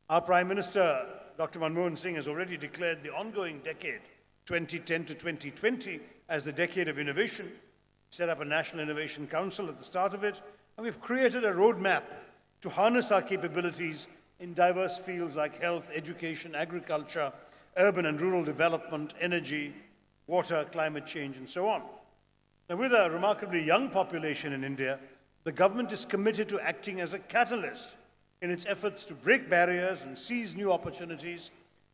Our Prime Minister, Dr. Manmohan Singh, has already declared the ongoing decade, 2010 to 2020, as the decade of innovation, set up a National Innovation Council at the start of it, and we've created a roadmap to harness our capabilities in diverse fields like health, education, agriculture, urban and rural development, energy, water, climate change, and so on. Now, with a remarkably young population in India, the government is committed to acting as a catalyst in its efforts to break barriers and seize new opportunities,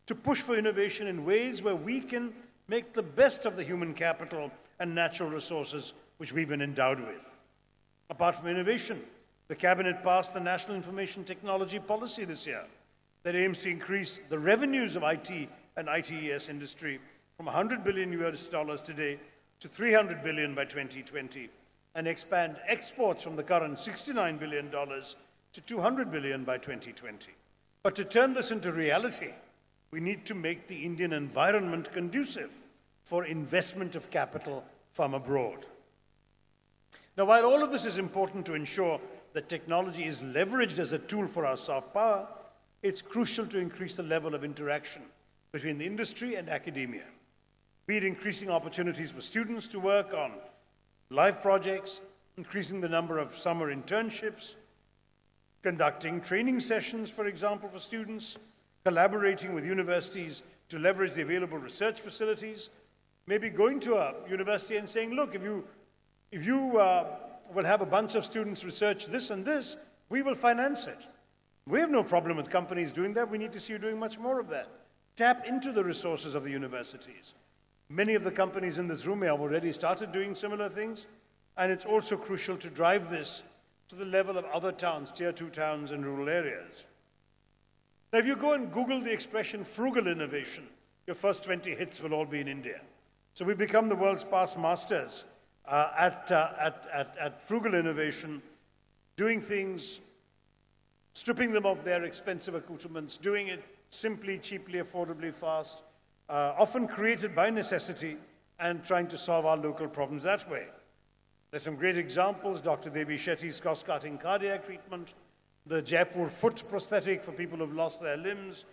to push for innovation in ways where we can make the best of the human capital and natural resources which we've been endowed with. Apart from innovation, the Cabinet passed the National Information Technology Policy this year that aims to increase the revenues of IT and ITES industry from $100 billion today to $300 billion by 2020 and expand exports from the current $69 billion to $200 billion by 2020. But to turn this into reality, we need to make the Indian environment conducive for investment of capital from abroad. Now, while all of this is important to ensure that technology is leveraged as a tool for our soft power, it's crucial to increase the level of interaction between the industry and academia, be it increasing opportunities for students to work on live projects, increasing the number of summer internships, conducting training sessions, for example, for students, collaborating with universities to leverage the available research facilities, maybe going to a university and saying, look, if you will have a bunch of students research this and this, we will finance it. We have no problem with companies doing that. We need to see you doing much more of that. Tap into the resources of the universities. Many of the companies in this room have already started doing similar things, and it's also crucial to drive this to the level of other towns, tier 2 towns and rural areas. Now, if you go and Google the expression frugal innovation, your first 20 hits will all be in India. So we've become the world's past masters at frugal innovation, doing things, stripping them of their expensive accoutrements, doing it simply, cheaply, affordably, fast, often created by necessity, and trying to solve our local problems that way. There's some great examples: Dr. Devi Shetty's cost-cutting cardiac treatment, the Jaipur foot prosthetic for people who've lost their limbs,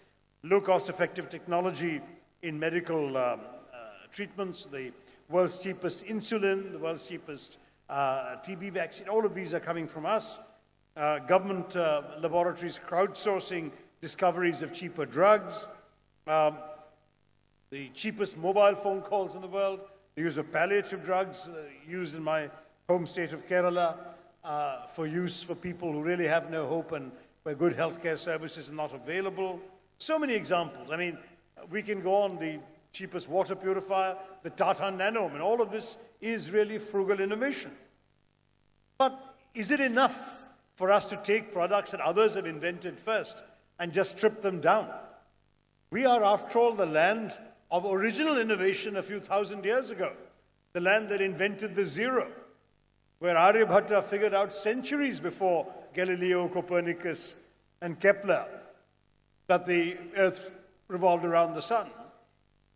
low-cost effective technology in medical treatments, the world's cheapest insulin, the world's cheapest TB vaccine. All of these are coming from us. Government laboratories crowdsourcing discoveries of cheaper drugs, the cheapest mobile phone calls in the world, the use of palliative drugs used in my home state of Kerala for use for people who really have no hope and where good healthcare services are not available. So many examples. I mean, we can go on: the cheapest water purifier, the Tata Nano, and all of this is really frugal innovation. But is it enough for us to take products that others have invented first and just strip them down? We are, after all, the land of original innovation a few thousand years ago, the land that invented the zero, where Aryabhatta figured out centuries before Galileo, Copernicus, and Kepler that the Earth revolved around the sun,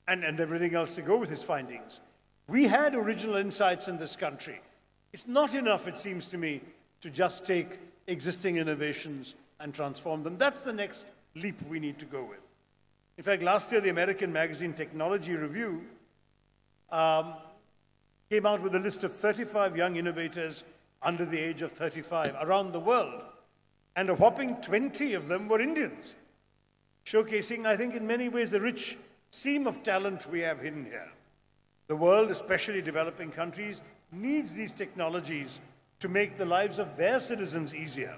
and everything else to go with his findings. We had original insights in this country. It's not enough, it seems to me, to just take existing innovations and transform them. That's the next leap we need to go with. In fact, last year, the American magazine Technology Review came out with a list of 35 young innovators under the age of 35 around the world, and a whopping 20 of them were Indians, showcasing, I think, in many ways, the rich seam of talent we have hidden here. The world, especially developing countries, needs these technologies to make the lives of their citizens easier.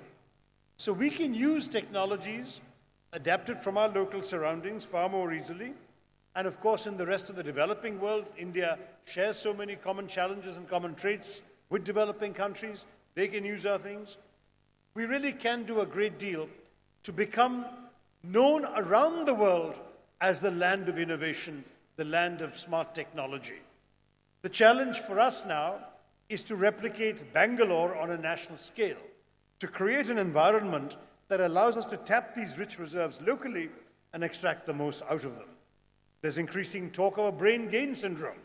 So we can use technologies adapted from our local surroundings far more easily. And of course, in the rest of the developing world, India shares so many common challenges and common traits with developing countries. They can use our things. We really can do a great deal to become known around the world as the land of innovation, the land of smart technology. The challenge for us now is to replicate Bangalore on a national scale, to create an environment that allows us to tap these rich reserves locally and extract the most out of them. There's increasing talk of a brain gain syndrome.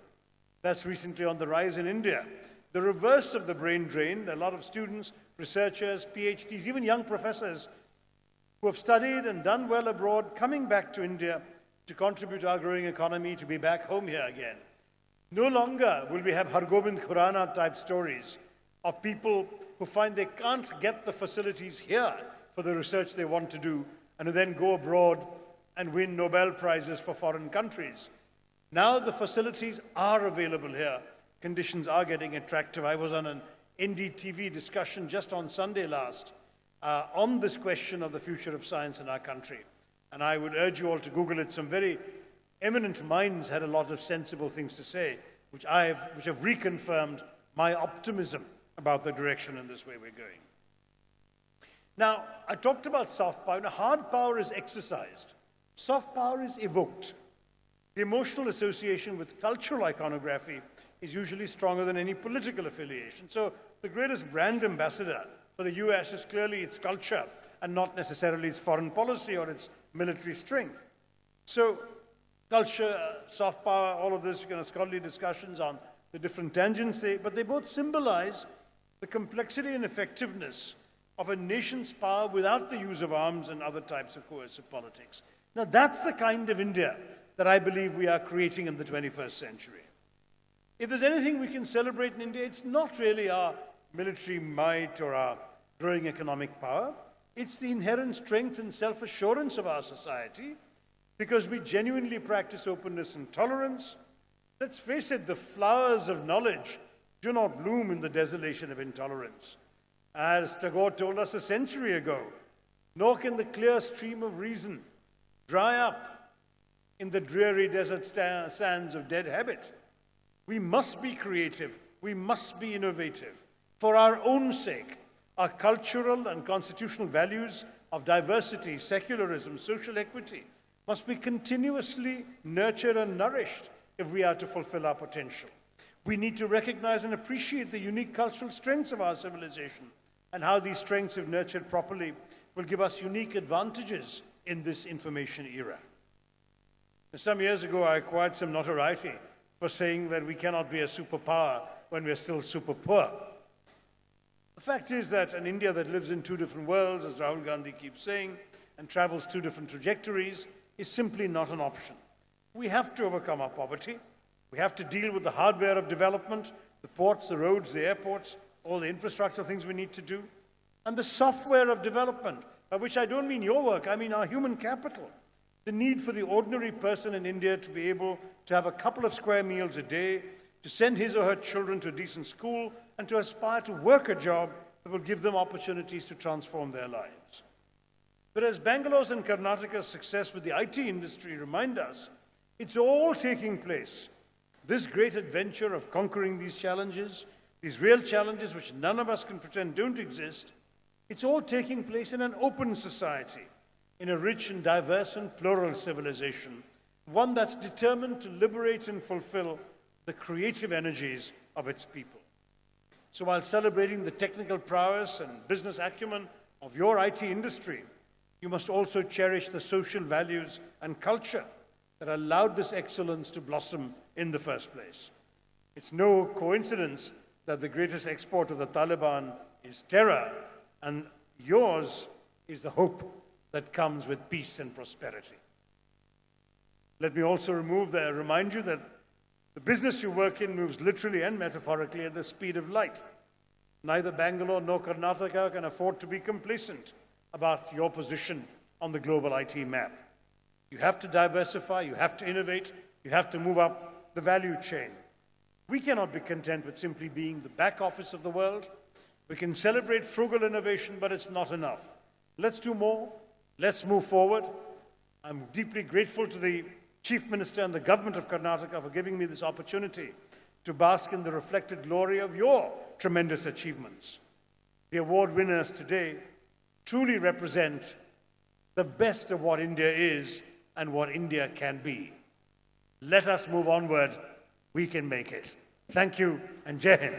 That's recently on the rise in India. The reverse of the brain drain: a lot of students, researchers, PhDs, even young professors who have studied and done well abroad, coming back to India to contribute to our growing economy, to be back home here again. No longer will we have Hargobind Khurana type stories of people who find they can't get the facilities here for the research they want to do and who then go abroad and win Nobel Prizes for foreign countries. Now the facilities are available here. Conditions are getting attractive. I was on an NDTV discussion just on Sunday last on this question of the future of science in our country. And I would urge you all to Google it. Some very eminent minds had a lot of sensible things to say, which have reconfirmed my optimism about the direction in this way we're going. Now, I talked about soft power. Now, hard power is exercised. Soft power is evoked. The emotional association with cultural iconography is usually stronger than any political affiliation. So the greatest brand ambassador for the US is clearly its culture and not necessarily its foreign policy or its military strength. So culture, soft power, all of this, scholarly discussions on the different tangents, but they both symbolize the complexity and effectiveness of a nation's power without the use of arms and other types of coercive politics. Now, that's the kind of India that I believe we are creating in the 21st century. If there's anything we can celebrate in India, it's not really our military might or our growing economic power. It's the inherent strength and self-assurance of our society, because we genuinely practice openness and tolerance. Let's face it, the flowers of knowledge do not bloom in the desolation of intolerance. As Tagore told us a century ago, nor can the clear stream of reason dry up in the dreary desert sands of dead habit. We must be creative. We must be innovative. For our own sake, our cultural and constitutional values of diversity, secularism, social equity must be continuously nurtured and nourished if we are to fulfill our potential. We need to recognize and appreciate the unique cultural strengths of our civilization and how these strengths, if nurtured properly, will give us unique advantages in this information era. Some years ago, I acquired some notoriety for saying that we cannot be a superpower when we're still super poor. The fact is that an India that lives in two different worlds, as Rahul Gandhi keeps saying, and travels two different trajectories, is simply not an option. We have to overcome our poverty. We have to deal with the hardware of development, the ports, the roads, the airports, all the infrastructure things we need to do, and the software of development, by which I don't mean your work, I mean our human capital. The need for the ordinary person in India to be able to have a couple of square meals a day, to send his or her children to a decent school, and to aspire to work a job that will give them opportunities to transform their lives. But as Bangalore's and Karnataka's success with the IT industry remind us, it's all taking place. This great adventure of conquering these challenges, these real challenges which none of us can pretend don't exist, it's all taking place in an open society, in a rich and diverse and plural civilization, one that's determined to liberate and fulfill the creative energies of its people. So while celebrating the technical prowess and business acumen of your IT industry, you must also cherish the social values and culture that allowed this excellence to blossom in the first place. It's no coincidence that the greatest export of the Taliban is terror, and yours is the hope that comes with peace and prosperity. Let me also remind you that the business you work in moves literally and metaphorically at the speed of light. Neither Bangalore nor Karnataka can afford to be complacent about your position on the global IT map. You have to diversify, you have to innovate, you have to move up the value chain. We cannot be content with simply being the back office of the world. We can celebrate frugal innovation, but it's not enough. Let's do more. Let's move forward. I'm deeply grateful to the Chief Minister and the government of Karnataka for giving me this opportunity to bask in the reflected glory of your tremendous achievements. The award winners today truly represent the best of what India is and what India can be. Let us move onward. We can make it. Thank you, and Jai Hind.